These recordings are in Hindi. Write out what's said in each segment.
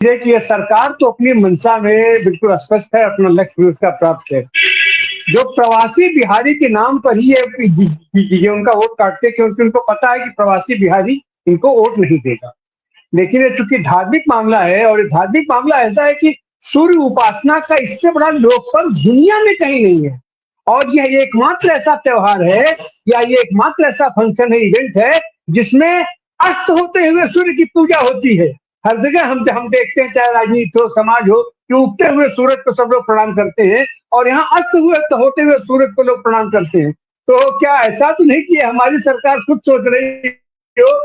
कि ये सरकार तो अपनी मंशा में बिल्कुल स्पष्ट है, अपना लक्ष्य भी उसका प्राप्त है। जो प्रवासी बिहारी के नाम पर ही ये उनका वोट काटते हैं, क्योंकि उनको पता है कि प्रवासी बिहारी इनको वोट नहीं देगा। लेकिन ये चूंकि धार्मिक मामला है, और ये धार्मिक मामला ऐसा है कि सूर्य उपासना का इससे बड़ा लोकपर्व दुनिया में कहीं नहीं है। और यह एकमात्र ऐसा त्योहार है, या ये एकमात्र ऐसा फंक्शन है, इवेंट है, जिसमें अस्त होते हुए सूर्य की पूजा होती है। हर जगह हम देखते हैं, चाहे राजनीति हो, समाज हो, कि उगते हुए सूरज को सब लोग प्रणाम करते हैं, और यहाँ अस्त हुए तो होते हुए सूरज को लोग प्रणाम करते हैं। तो क्या ऐसा तो नहीं कि हमारी सरकार खुद सोच रही हो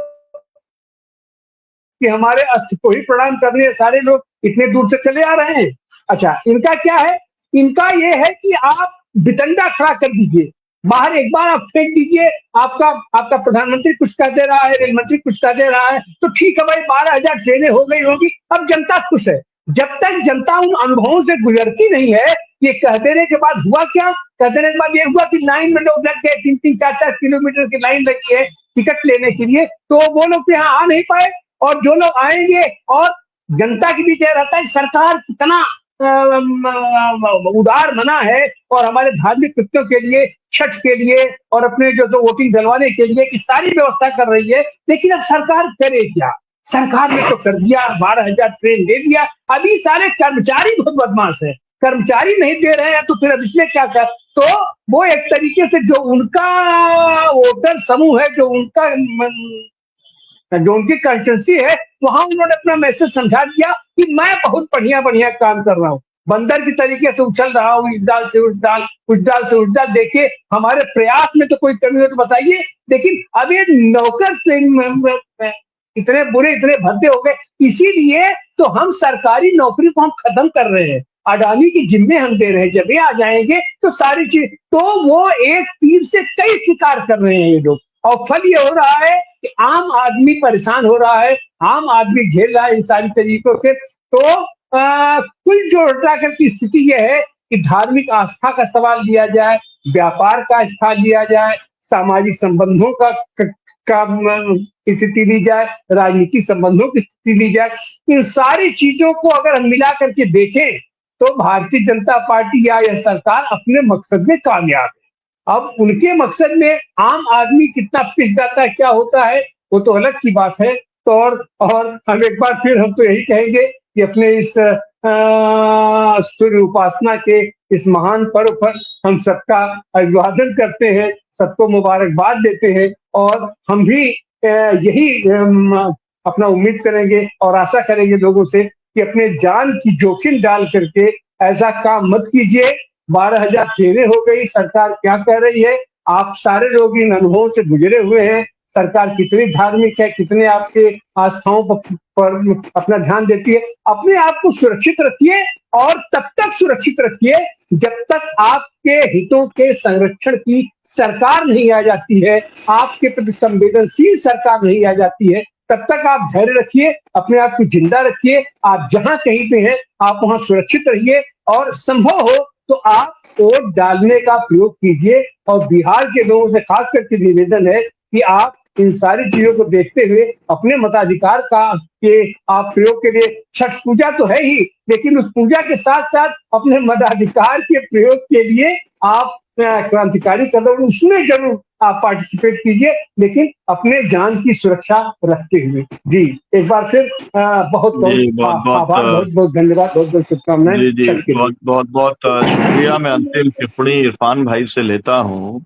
कि हमारे अस्त को ही प्रणाम करने सारे लोग इतने दूर से चले आ रहे हैं? अच्छा, इनका क्या है? इनका ये है कि आप बितंडा खड़ा कर दीजिए, बाहर एक बार आप फेंक दीजिए, आपका आपका प्रधानमंत्री कुछ कह दे रहा है, रेल मंत्री कुछ कह दे रहा है, तो ठीक है भाई, 12,000 ट्रेनें हो गई होगी, अब जनता खुश है। जब तक जनता उन अनुभवों से गुजरती नहीं है, ये कह देने के बाद हुआ क्या? कह देने के बाद ये हुआ कि लाइन में लोग लग गए, 3-3, 4-4 किलोमीटर की लाइन लगी है टिकट लेने के लिए, तो वो लोग तो यहाँ आ नहीं पाए। और जो लोग आएंगे, और जनता के बीच यह रहता है कि सरकार कितना उदार मना है, और हमारे धार्मिक कृत्यों के लिए, छठ के लिए, और अपने जो वोटिंग दिलवाने के लिए की सारी व्यवस्था कर रही है। लेकिन अब सरकार करे क्या? सरकार ने तो कर दिया, 12,000 ट्रेन दे दिया। अभी सारे कर्मचारी बहुत बदमाश है, कर्मचारी नहीं दे रहे हैं, तो फिर अब इसमें क्या कर? तो वो एक तरीके से जो उनका वोटर समूह है, जो उनकी कंस्टिट्यूंसी है, वहां उन्होंने अपना मैसेज समझा दिया कि मैं बहुत बढ़िया बढ़िया काम कर रहा हूँ, बंदर की तरीके से उछल रहा हूँ, इस डाल से उस डाल, उस डाल से उस डाल। देखिए, हमारे प्रयास में तो कोई कमी हो तो बताइए। लेकिन अब ये नौकर इतने बुरे, इतने भद्दे हो गए, इसीलिए तो हम सरकारी नौकरी को हम खत्म कर रहे हैं, अडानी की जिम्मे हम दे रहे हैं। जब ये आ जाएंगे तो सारी चीज, तो वो एक तीर से कई शिकार कर रहे हैं ये लोग। और फल ये हो रहा है कि आम आदमी परेशान हो रहा है, आम आदमी झेल रहा है इन सारी तरीकों से। तो कुल जोड़ कर की स्थिति यह है कि धार्मिक आस्था का सवाल लिया जाए, व्यापार का स्थान लिया जाए, सामाजिक संबंधों का स्थिति ली जाए, राजनीतिक संबंधों की स्थिति ली जाए, इन सारी चीजों को अगर हम मिला करके देखें, तो भारतीय जनता पार्टी या यह सरकार अपने मकसद में कामयाब है। अब उनके मकसद में आम आदमी कितना पिस जाता है, क्या होता है, वो तो अलग की बात है। तो और हम एक बार फिर हम तो यही कहेंगे कि अपने इस सूर्य उपासना के इस महान पर्व पर हम सबका अभिवादन करते हैं, सबको मुबारकबाद देते हैं, और हम भी यही अपना उम्मीद करेंगे और आशा करेंगे लोगों से कि अपने जान की जोखिम डाल करके ऐसा काम मत कीजिए। 12,000 ट्रेनें हो गई, सरकार क्या कह रही है? आप सारे लोग इन अनुभवों से गुजरे हुए हैं। सरकार कितनी धार्मिक है, कितने आपके आस्थाओं पर अपना ध्यान देती है। अपने आप को सुरक्षित रखिए, और तब तक सुरक्षित रखिए जब तक आपके हितों के संरक्षण की सरकार नहीं आ जाती है, आपके प्रति संवेदनशील सरकार नहीं आ जाती है। तब तक आप धैर्य रखिए, अपने आप को जिंदा रखिए। आप जहां कहीं पे हैं, आप वहां सुरक्षित रहिए, और संभव हो तो आप वोट डालने का प्रयोग कीजिए। और बिहार के लोगों से खास करके निवेदन है कि आप इन सारी चीजों को देखते हुए अपने मताधिकार का के आप प्रयोग के लिए, छठ पूजा तो है ही, लेकिन उस पूजा के साथ साथ अपने मताधिकार के प्रयोग के लिए आप क्रांतिकारी कदम उसमें जरूर आप पार्टिसिपेट कीजिए, लेकिन अपने जान की सुरक्षा रखते हुए। जी, एक बार फिर बहुत जी, बहुत बहुत बहुत आभार, बहुत बहुत धन्यवाद, बहुत बहुत शुभकामनाएं जी जी, छठ के लिए। बहुत बहुत शुक्रिया। मैं अंतिम टिप्पणी इरफान भाई से लेता हूँ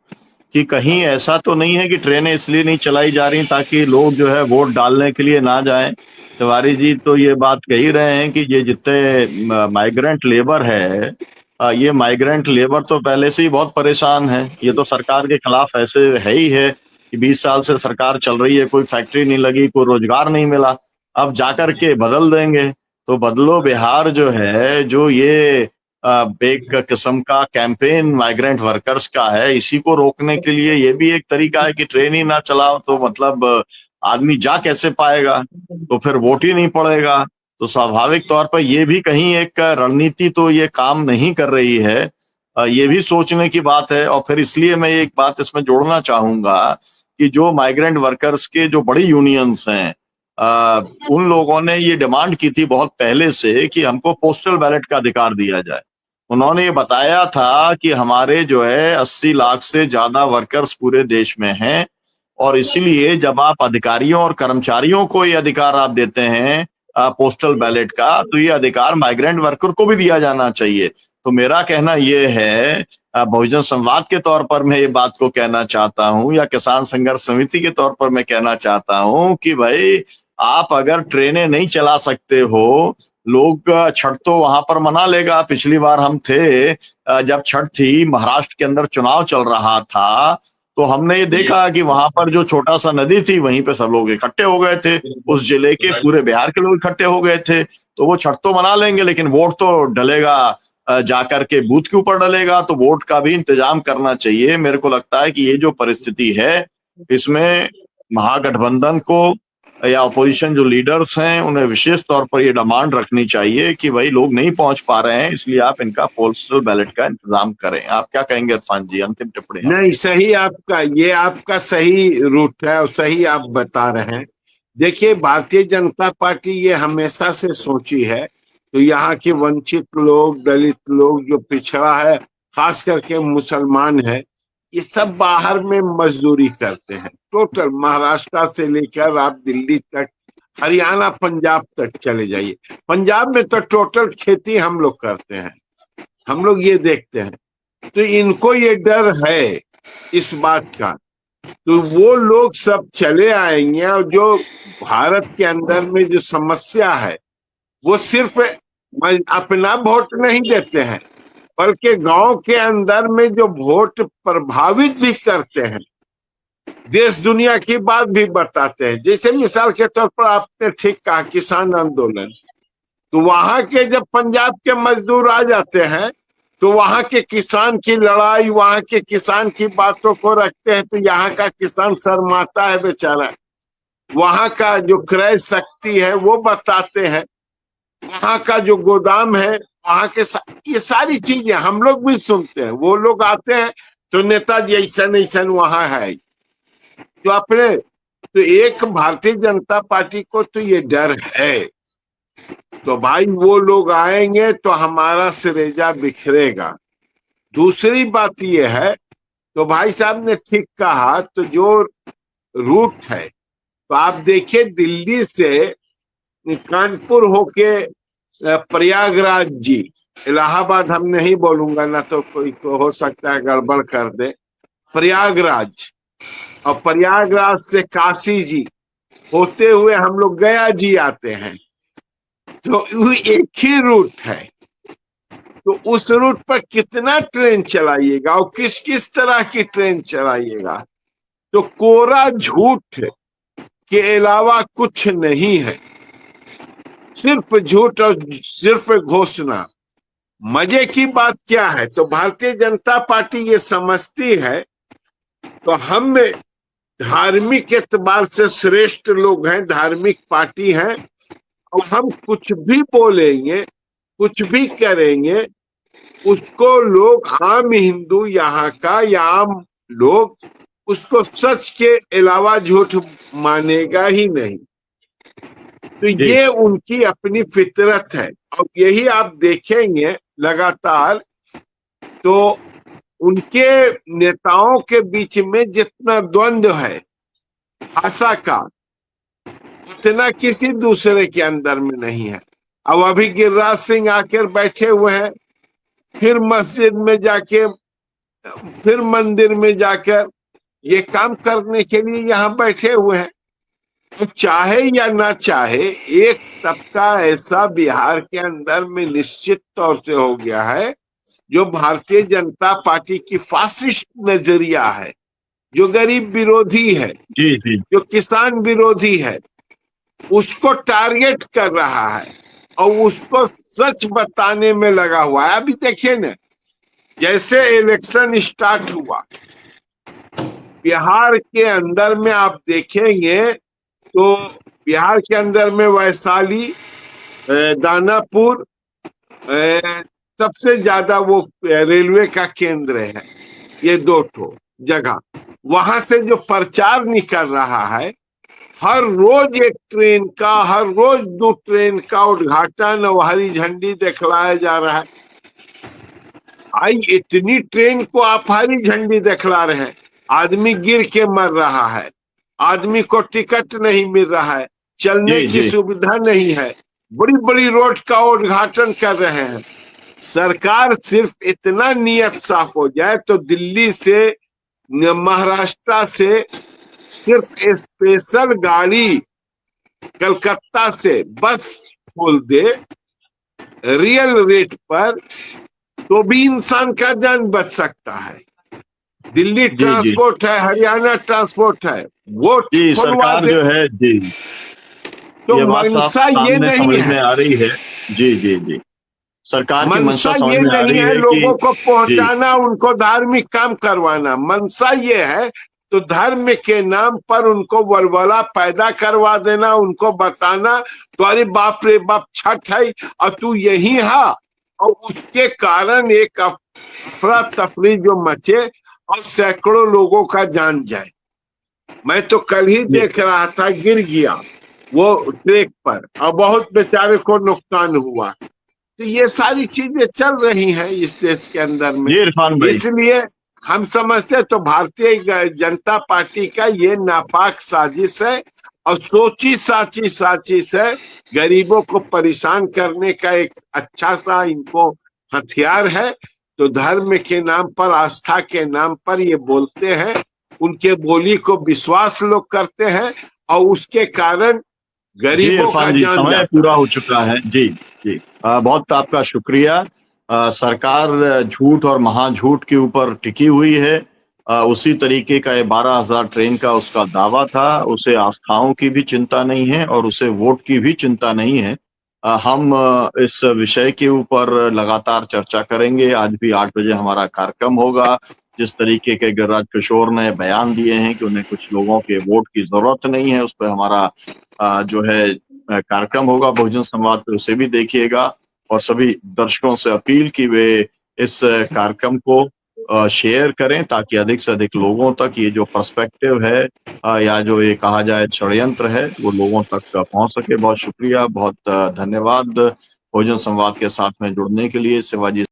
कि कहीं ऐसा तो नहीं है कि ट्रेनें इसलिए नहीं चलाई जा रही ताकि लोग जो है वोट डालने के लिए ना जाएं। तिवारी जी तो ये बात कह ही रहे हैं कि ये जितने माइग्रेंट लेबर है, ये माइग्रेंट लेबर तो पहले से ही बहुत परेशान है। ये तो सरकार के खिलाफ ऐसे है ही है कि 20 साल से सरकार चल रही है, कोई फैक्ट्री नहीं लगी, कोई रोजगार नहीं मिला, अब जाकर के बदल देंगे। तो बदलो बिहार जो है, जो ये एक किस्म का कैंपेन माइग्रेंट वर्कर्स का है, इसी को रोकने के लिए ये भी एक तरीका है कि ट्रेन ही ना चलाओ, तो मतलब आदमी जा कैसे पाएगा, तो फिर वोट ही नहीं पड़ेगा। तो स्वाभाविक तौर पर ये भी कहीं एक रणनीति तो ये काम नहीं कर रही है। ये भी सोचने की बात है। और फिर इसलिए मैं एक बात इसमें जोड़ना चाहूंगा कि जो माइग्रेंट वर्कर्स के जो बड़ी यूनियंस हैं, उन लोगों ने ये डिमांड की थी बहुत पहले से कि हमको पोस्टल बैलेट का अधिकार दिया जाए। उन्होंने ये बताया था कि हमारे जो है 80 लाख से ज्यादा वर्कर्स पूरे देश में हैं, और इसीलिए जब आप अधिकारियों और कर्मचारियों को ये अधिकार आप देते हैं पोस्टल बैलेट का, तो ये अधिकार माइग्रेंट वर्कर को भी दिया जाना चाहिए। तो मेरा कहना ये है, बहुजन संवाद के तौर पर मैं ये बात को कहना चाहता हूँ, या किसान संघर्ष समिति के तौर पर मैं कहना चाहता हूँ कि भाई आप अगर ट्रेनें नहीं चला सकते हो, लोग छठ तो वहां पर मना लेगा। पिछली बार हम थे, जब छठ थी, महाराष्ट्र के अंदर चुनाव चल रहा था, तो हमने ये देखा कि वहां पर जो छोटा सा नदी थी, वहीं पे सब लोग इकट्ठे हो गए थे। उस जिले के पूरे बिहार के लोग इकट्ठे हो गए थे। तो वो छठ तो मना लेंगे, लेकिन वोट तो डलेगा, जाकर के बूथ के ऊपर डलेगा। तो वोट का भी इंतजाम करना चाहिए। मेरे को लगता है कि ये जो परिस्थिति है, इसमें महागठबंधन को या अपोजिशन जो लीडर्स हैं, उन्हें विशेष तौर पर ये डिमांड रखनी चाहिए कि भाई लोग नहीं पहुंच पा रहे हैं, इसलिए आप इनका पोस्टल बैलेट का इंतजाम करें। आप क्या कहेंगे इरफान जी, अंतिम टिप्पणी? नहीं, सही आपका, ये आपका सही रूट है और सही आप बता रहे हैं। देखिए, भारतीय जनता पार्टी ये हमेशा से सोची है, तो यहाँ के वंचित लोग, दलित लोग, जो पिछड़ा है, खास करके मुसलमान है, ये सब बाहर में मजदूरी करते हैं। टोटल महाराष्ट्र से लेकर आप दिल्ली तक, हरियाणा, पंजाब तक चले जाइए। पंजाब में तो टोटल खेती हम लोग करते हैं, हम लोग ये देखते हैं। तो इनको ये डर है इस बात का, तो वो लोग सब चले आएंगे। और जो भारत के अंदर में जो समस्या है, वो सिर्फ अपना वोट नहीं देते हैं, बल्कि गांव के अंदर में जो वोट प्रभावित भी करते हैं, देश दुनिया की बात भी बताते हैं। जैसे मिसाल के तौर पर आपने ठीक कहा, किसान आंदोलन, तो वहां के जब पंजाब के मजदूर आ जाते हैं, तो वहां के किसान की लड़ाई, वहां के किसान की बातों को रखते हैं, तो यहाँ का किसान शर्माता है बेचारा। वहां का जो क्रय शक्ति है वो बताते हैं, वहां का जो गोदाम है, वहां के ये सारी चीजें हम लोग भी सुनते हैं। वो लोग आते हैं तो नेताजी ऐसा ऐसा वहां है, जो अपने, तो एक भारतीय जनता पार्टी को तो ये डर है। तो भाई वो लोग आएंगे तो हमारा सिरेजा बिखरेगा। दूसरी बात ये है, तो भाई साहब ने ठीक कहा, तो जो रूट है, तो आप देखिए दिल्ली से कानपुर होके प्रयागराज जी, इलाहाबाद हम नहीं बोलूंगा ना, तो कोई को हो सकता है गड़बड़ कर दे, प्रयागराज, और प्रयागराज से काशी जी होते हुए हम लोग गया जी आते हैं। तो एक ही रूट है, तो उस रूट पर कितना ट्रेन चलाइएगा और किस किस तरह की ट्रेन चलाइएगा? तो कोरा झूठ के अलावा कुछ नहीं है, सिर्फ झूठ और सिर्फ घोषणा। मजे की बात क्या है, तो भारतीय जनता पार्टी ये समझती है, तो हम धार्मिक एतबार से श्रेष्ठ लोग हैं, धार्मिक पार्टी हैं, और हम कुछ भी बोलेंगे, कुछ भी करेंगे, उसको लोग, आम हिंदू यहाँ का या आम लोग, उसको सच के अलावा झूठ मानेगा ही नहीं। तो ये उनकी अपनी फितरत है, और यही आप देखेंगे लगातार। तो उनके नेताओं के बीच में जितना द्वंद्व है भाषा का, उतना किसी दूसरे के अंदर में नहीं है। अब अभी गिरिराज सिंह आकर बैठे हुए हैं, फिर मस्जिद में जाके, फिर मंदिर में जाकर ये काम करने के लिए यहाँ बैठे हुए हैं। तो चाहे या ना चाहे, एक तबका ऐसा बिहार के अंदर में निश्चित तौर से हो गया है, जो भारतीय जनता पार्टी की फासिस्ट नजरिया है, जो गरीब विरोधी है, जी जी, जो किसान विरोधी है, उसको टारगेट कर रहा है और उसको सच बताने में लगा हुआ है। अभी देखिए ना, जैसे इलेक्शन स्टार्ट हुआ बिहार के अंदर में, आप देखेंगे तो बिहार के अंदर में वैशाली, दानापुर, सबसे ज्यादा वो रेलवे का केंद्र है, ये दो ठो जगह। वहां से जो प्रचार निकल रहा है, हर रोज एक ट्रेन का, हर रोज 2 ट्रेन का उद्घाटन और हरी झंडी दिखलाया जा रहा है। आई इतनी ट्रेन को आप हरी झंडी दिखला रहे हैं, आदमी गिर के मर रहा है, आदमी को टिकट नहीं मिल रहा है, चलने जी की जी सुविधा नहीं है, बड़ी बड़ी रोड का उद्घाटन कर रहे हैं। सरकार सिर्फ इतना नियत साफ हो जाए तो दिल्ली से, महाराष्ट्र से सिर्फ स्पेशल गाड़ी कलकत्ता से बस खोल दे रियल रेट पर, तो भी इंसान का जान बच सकता है। दिल्ली जी जी ट्रांसपोर्ट है, हरियाणा ट्रांसपोर्ट है, वो जी, खुलवा सरकार दे। जो है जी, तो ये बात साफ मनसा ये सामने नहीं समझ है, में आ रही है। जी जी जी, सरकार की मंशा मनसा समझ ये में आ नहीं रही है है कि लोगों को जी पहुंचाना, उनको धार्मिक काम करवाना। मनसा ये है तो धर्म के नाम पर उनको वलवला पैदा करवा देना, उनको बताना तो अरे बाप रे बाप छठ है और तू यही है, और उसके कारण एक अफरा तफरी जो मचे और सैकड़ों लोगों का जान जाए। मैं तो कल ही जी देख रहा था, गिर गया वो ट्रैक पर और बहुत बेचारे को नुकसान हुआ। तो ये सारी चीजें चल रही हैं इस देश के अंदर में। जी इरफान भाई। इसलिए हम समझते तो भारतीय जनता पार्टी का ये नापाक साजिश है और सोची साची साजिश है। गरीबों को परेशान करने का एक अच्छा सा इनको हथियार है। तो धर्म के नाम पर, आस्था के नाम पर ये बोलते हैं, उनके बोली को विश्वास लोग करते हैं और उसके कारण जी गरीबों का इरफान जी, जान समय जाता पूरा है। हो चुका है। जी जी, बहुत आपका शुक्रिया। सरकार झूठ और महाझूठ के ऊपर टिकी हुई है। उसी तरीके का ये 12,000 ट्रेन का उसका दावा था। उसे आस्थाओं की भी चिंता नहीं है और उसे वोट की भी चिंता नहीं है। हम इस विषय के ऊपर लगातार चर्चा करेंगे। आज भी 8 बजे हमारा कार्यक्रम होगा। जिस तरीके के गिरिराज किशोर ने बयान दिए हैं कि उन्हें कुछ लोगों के वोट की जरूरत नहीं है, उस पर हमारा जो है कार्यक्रम होगा बहुजन संवाद पे, उसे भी देखिएगा। और सभी दर्शकों से अपील कि वे इस कार्यक्रम को शेयर करें ताकि अधिक से अधिक लोगों तक ये जो पर्सपेक्टिव है या जो ये कहा जाए षड्यंत्र है वो लोगों तक पहुंच सके। बहुत शुक्रिया, बहुत धन्यवाद बहुजन संवाद के साथ में जुड़ने के लिए। शिवाजी